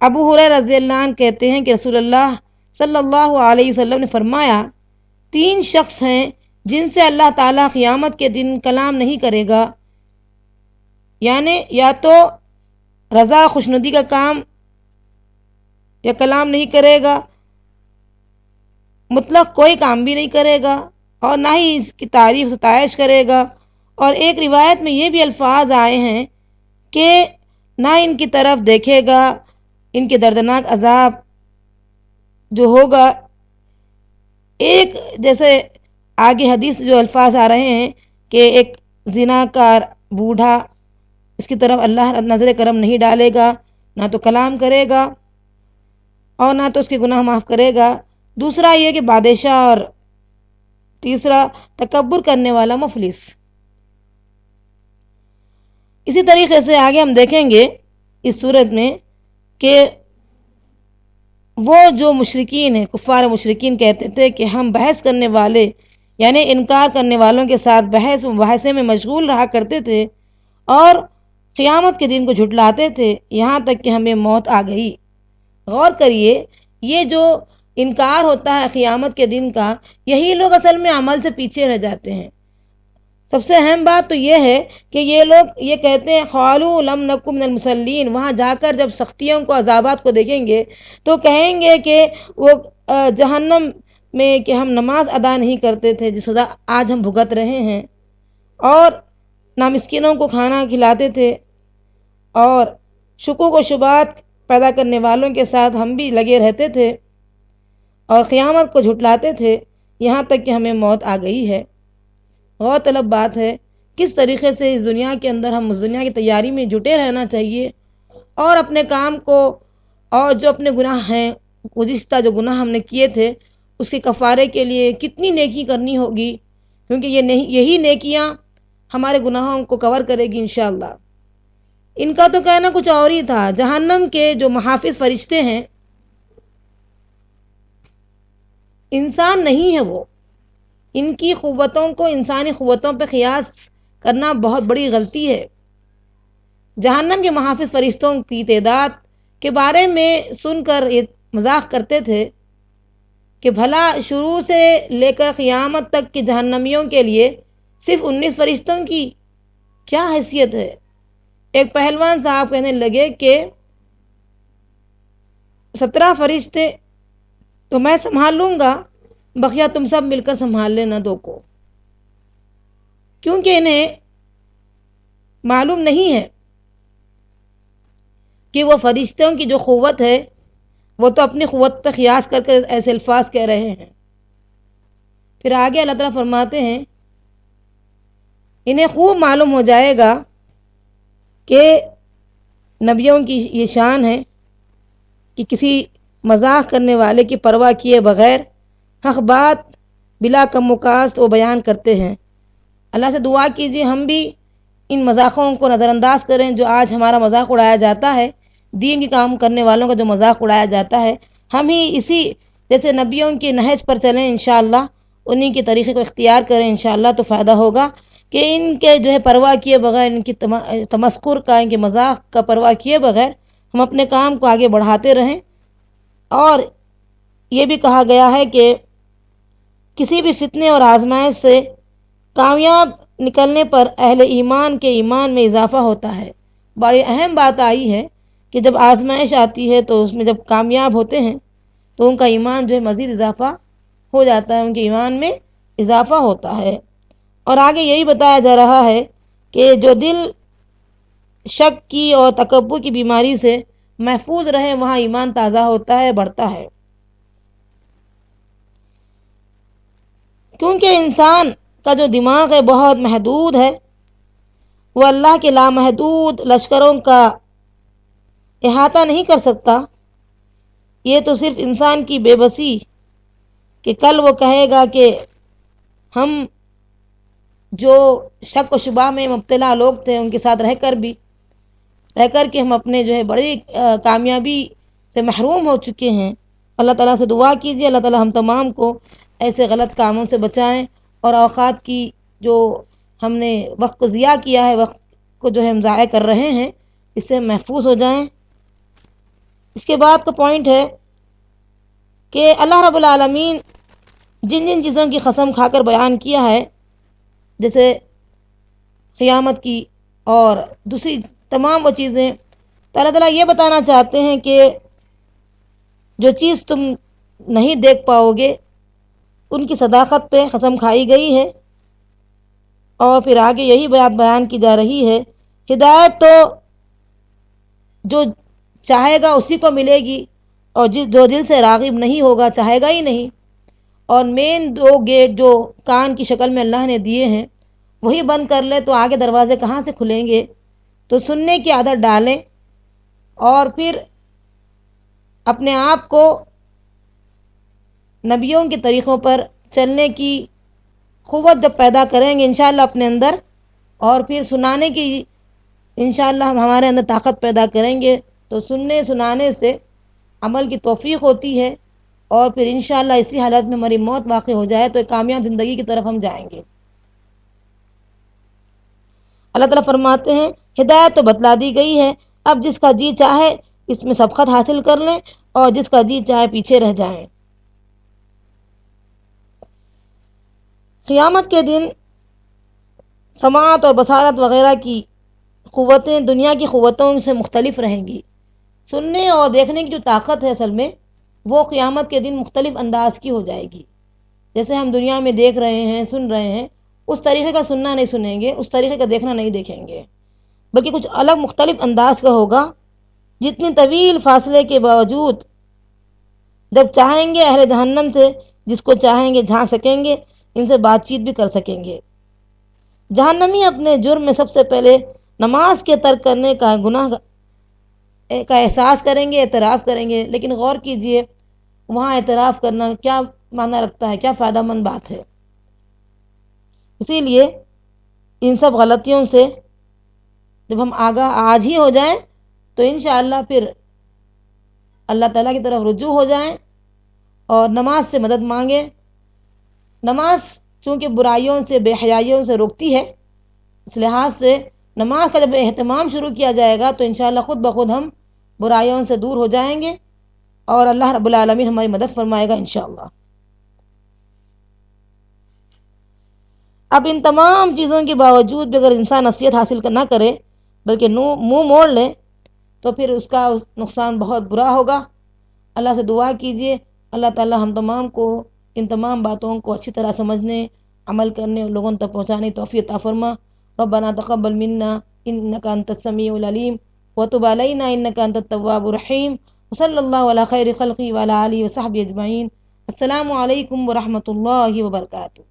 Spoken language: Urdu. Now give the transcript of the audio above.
ابو ہریرہ رضی اللہ عنہ کہتے ہیں کہ رسول اللہ صلی اللہ علیہ وسلم نے فرمایا 3 شخص ہیں جن سے اللہ تعالیٰ قیامت کے دن کلام نہیں کرے گا، یعنی یا تو رضا خوشنودی کا کام یا کلام نہیں کرے گا، مطلق کوئی کام بھی نہیں کرے گا، اور نہ ہی اس کی تعریف ستائش کرے گا۔ اور ایک روایت میں یہ بھی الفاظ آئے ہیں کہ نہ ان کی طرف دیکھے گا، ان کے دردناک عذاب جو ہوگا، ایک جیسے آگے حدیث جو الفاظ آ رہے ہیں کہ ایک زناکار بوڑھا، اس کی طرف اللہ نظر کرم نہیں ڈالے گا، نہ تو کلام کرے گا اور نہ تو اس کے گناہ معاف کرے گا۔ دوسرا یہ کہ بادشاہ، اور تیسرا تکبر کرنے والا مفلس۔ اسی طریقے سے آگے ہم دیکھیں گے اس صورت میں کہ وہ جو مشرکین ہیں، کفار مشرکین کہتے تھے کہ ہم بحث کرنے والے یعنی انکار کرنے والوں کے ساتھ بحث مباحثے میں مشغول رہا کرتے تھے اور قیامت کے دن کو جھٹلاتے تھے، یہاں تک کہ ہمیں موت آ گئی۔ غور کریے، یہ جو انکار ہوتا ہے قیامت کے دن کا، یہی لوگ اصل میں عمل سے پیچھے رہ جاتے ہیں۔ سب سے اہم بات تو یہ ہے کہ یہ لوگ یہ کہتے ہیں قالوا لم نکن من المصلین، وہاں جا کر جب سختیوں کو، عذابات کو دیکھیں گے تو کہیں گے کہ وہ جہنم میں کہ ہم نماز ادا نہیں کرتے تھے جس سزا آج ہم بھگت رہے ہیں، اور نہ مسکینوں کو کھانا کھلاتے تھے، اور شکوک و شبہات پیدا کرنے والوں کے ساتھ ہم بھی لگے رہتے تھے اور قیامت کو جھٹلاتے تھے، یہاں تک کہ ہمیں موت آ گئی ہے۔ غور طلب بات ہے کس طریقے سے اس دنیا کے اندر ہم اس دنیا کی تیاری میں جٹے رہنا چاہیے، اور اپنے کام کو، اور جو اپنے گناہ ہیں، گزشتہ جو گناہ ہم نے کیے تھے اس کے کفارے کے لیے کتنی نیکی کرنی ہوگی، کیونکہ یہی نیکیاں ہمارے گناہوں کو کور کرے گی انشاءاللہ۔ ان کا تو کہنا کچھ اور ہی تھا۔ جہنم کے جو محافظ فرشتے ہیں انسان نہیں ہے، وہ ان کی قوتوں کو انسانی قوتوں پہ قیاس کرنا بہت بڑی غلطی ہے۔ جہنم کے محافظ فرشتوں کی تعداد کے بارے میں سن کر یہ مذاق کرتے تھے کہ بھلا شروع سے لے کر قیامت تک کے جہنمیوں کے لیے صرف 19 فرشتوں کی کیا حیثیت ہے؟ ایک پہلوان صاحب کہنے لگے کہ 17 فرشتے تو میں سنبھال لوں گا، بقیہ تم سب مل کر سنبھال لینا 2 کو، کیونکہ انہیں معلوم نہیں ہے کہ وہ فرشتوں کی جو قوت ہے وہ تو اپنی قوت پہ قیاس کر کے ایسے الفاظ کہہ رہے ہیں۔ پھر آگے اللہ تعالیٰ فرماتے ہیں انہیں خوب معلوم ہو جائے گا کہ نبیوں کی یہ شان ہے کہ کسی مذاق کرنے والے کی پرواہ کیے بغیر حق بات بلا کم و کاست وہ بیان کرتے ہیں۔ اللہ سے دعا کیجیے ہم بھی ان مذاقوں کو نظر انداز کریں جو آج ہمارا مذاق اڑایا جاتا ہے، دین کی کام کرنے والوں کا جو مذاق اڑایا جاتا ہے، ہم ہی اسی جیسے نبیوں کے نہج پر چلیں انشاءاللہ، انہی کے طریقے کو اختیار کریں انشاءاللہ، تو فائدہ ہوگا کہ ان کے جو ہے پرواہ کیے بغیر، ان کی تمسخر کا، ان کے مذاق کا پرواہ کیے بغیر ہم اپنے کام کو آگے بڑھاتے رہیں۔ اور یہ بھی کہا گیا ہے کہ کسی بھی فتنے اور آزمائش سے کامیاب نکلنے پر اہل ایمان کے ایمان میں اضافہ ہوتا ہے۔ بڑی اہم بات آئی ہے کہ جب آزمائش آتی ہے تو اس میں جب کامیاب ہوتے ہیں تو ان کا ایمان جو ہے مزید اضافہ ہو جاتا ہے، ان کے ایمان میں اضافہ ہوتا ہے۔ اور آگے یہی بتایا جا رہا ہے کہ جو دل شک کی اور تکبر کی بیماری سے محفوظ رہے وہاں ایمان تازہ ہوتا ہے، بڑھتا ہے، کیونکہ انسان کا جو دماغ ہے بہت محدود ہے، وہ اللہ کے لامحدود لشکروں کا احاطہ نہیں کر سکتا۔ یہ تو صرف انسان کی بے بسی کہ کل وہ کہے گا کہ ہم جو شک و شبہ میں مبتلا لوگ تھے ان کے ساتھ رہ کر کے ہم اپنے جو ہے بڑی کامیابی سے محروم ہو چکے ہیں۔ اللہ تعالیٰ سے دعا کیجیے اللہ تعالیٰ ہم تمام کو ایسے غلط کاموں سے بچائیں، اور اوقات کی جو ہم نے وقت کو ضیاع کیا ہے، وقت کو جو ہے ہم ضائع کر رہے ہیں، اس سے محفوظ ہو جائیں۔ اس کے بعد کا پوائنٹ ہے کہ اللہ رب العالمین جن جن چیزوں کی قسم کھا کر بیان کیا ہے، جیسے قیامت کی اور دوسری تمام وہ چیزیں، تو اللہ تعالیٰ یہ بتانا چاہتے ہیں کہ جو چیز تم نہیں دیکھ پاؤ گے ان کی صداقت پہ قسم کھائی گئی ہے۔ اور پھر آگے یہی بات بیان کی جا رہی ہے، ہدایت تو جو چاہے گا اسی کو ملے گی، اور جو دل سے راغب نہیں ہوگا چاہے گا ہی نہیں۔ اور مین دو گیٹ جو کان کی شکل میں اللہ نے دیے ہیں وہی بند کر لے تو آگے دروازے کہاں سے کھلیں گے؟ تو سننے کی عادت ڈالیں، اور پھر اپنے آپ کو نبیوں کے طریقوں پر چلنے کی قوت جب پیدا کریں گے انشاءاللہ اپنے اندر، اور پھر سنانے کی انشاءاللہ ہم ہمارے اندر طاقت پیدا کریں گے، تو سننے سنانے سے عمل کی توفیق ہوتی ہے، اور پھر انشاءاللہ اسی حالت میں ہماری موت واقع ہو جائے تو ایک کامیاب زندگی کی طرف ہم جائیں گے۔ اللہ تعالیٰ فرماتے ہیں ہدایت تو بتلا دی گئی ہے، اب جس کا جی چاہے اس میں سبقت حاصل کر لیں، اور جس کا جی چاہے پیچھے رہ جائیں۔ قیامت کے دن سماعت اور بصارت وغیرہ کی قوتیں دنیا کی قوتوں سے مختلف رہیں گی۔ سننے اور دیکھنے کی جو طاقت ہے اصل میں وہ قیامت کے دن مختلف انداز کی ہو جائے گی۔ جیسے ہم دنیا میں دیکھ رہے ہیں، سن رہے ہیں، اس طریقے کا سننا نہیں سنیں گے، اس طریقے کا دیکھنا نہیں دیکھیں گے، بلکہ کچھ الگ مختلف انداز کا ہوگا۔ جتنی طویل فاصلے کے باوجود جب چاہیں گے اہل جہنم سے جس کو چاہیں گے جھانک سکیں گے، ان سے بات چیت بھی کر سکیں گے۔ جہنمی اپنے جرم میں سب سے پہلے نماز کے ترک کرنے کا گناہ کا احساس کریں گے، اعتراف کریں گے، لیکن غور کیجئے وہاں اعتراف کرنا کیا معنی رکھتا ہے، کیا فائدہ مند بات ہے۔ اسی لیے ان سب غلطیوں سے جب ہم آگاہ آج ہی ہو جائیں تو انشاءاللہ پھر اللہ تعالیٰ کی طرف رجوع ہو جائیں اور نماز سے مدد مانگیں۔ نماز چونکہ برائیوں سے، بے حیائیوں سے روکتی ہے، اس لحاظ سے نماز کا جب اہتمام شروع کیا جائے گا تو انشاءاللہ خود بخود ہم برائیوں سے دور ہو جائیں گے، اور اللہ رب العالمین ہماری مدد فرمائے گا انشاءاللہ۔ اب ان تمام چیزوں کے باوجود بھی اگر انسان نصیحت حاصل نہ کرے بلکہ منہ موڑ لے تو پھر اس کا نقصان بہت برا ہوگا۔ اللہ سے دعا کیجئے اللہ تعالی ہم تمام کو ان تمام باتوں کو اچھی طرح سمجھنے، عمل کرنے اور لوگوں تک پہنچانے کی توفیق عطا فرما۔ ربنا تقبل منا انك انت السميع العليم وتب علينا انك انت التواب الرحيم وصلى الله على خير خلقه وعلى اله وصحبه اجمعين۔ السلام علیکم ورحمۃ اللہ وبرکاتہ۔